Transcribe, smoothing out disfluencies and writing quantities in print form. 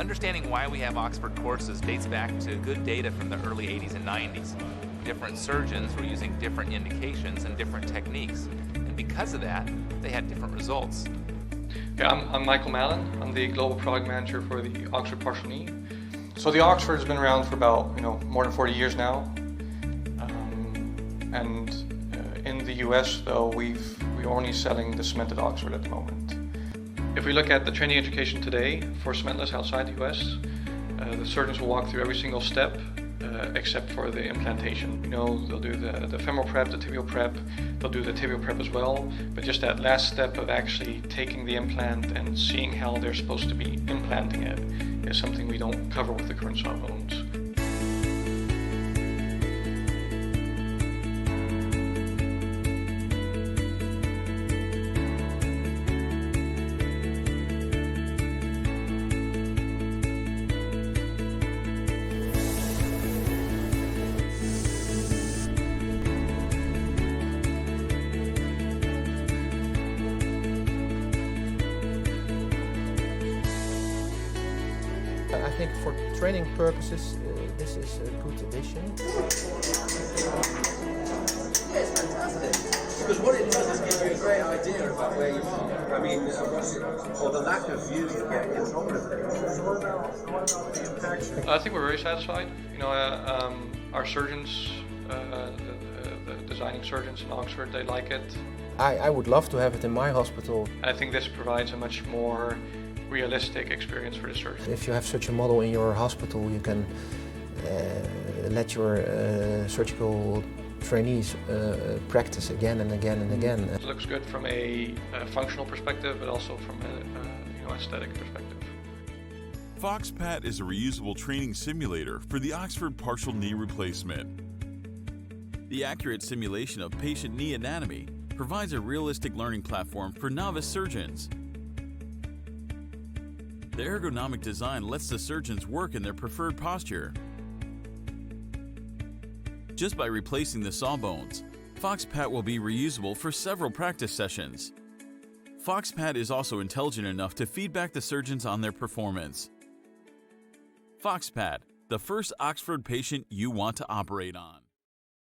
Understanding why we have Oxford courses dates back to good data from the early 80s and 90s. Different surgeons were using different indications and different techniques, and because of that, they had different results. Yeah, I'm Michael Mallon. I'm the Global Product Manager for the Oxford Partial Knee. So the Oxford has been around for about more than 40 years now. In the US though, we're only selling the cemented Oxford at the moment. If we look at the training education today for cementless outside the US, the surgeons will walk through every single step except for the implantation. They'll do the femoral prep, the tibial prep, they'll do the tibial prep as well, but just that last step of actually taking the implant and seeing how they're supposed to be implanting it is something we don't cover with the current saw bones. I think for training purposes, this is a good addition. Yeah, it's fantastic. Because what it does is give you a great idea about where you are. I mean, or the lack of view you get intraoperatively. I think we're very satisfied. Our surgeons, the designing surgeons in Oxford, they like it. I would love to have it in my hospital. I think this provides a much more realistic experience for the surgeon. If you have such a model in your hospital, you can let your surgical trainees practice again and again and again. It looks good from a functional perspective, but also from a aesthetic perspective. Foxpat is a reusable training simulator for the Oxford partial knee replacement. The accurate simulation of patient knee anatomy provides a realistic learning platform for novice surgeons. The ergonomic design lets the surgeons work in their preferred posture. Just by replacing the saw bones, Foxpat will be reusable for several practice sessions. Foxpat is also intelligent enough to feedback the surgeons on their performance. Foxpat, the first Oxford patient you want to operate on.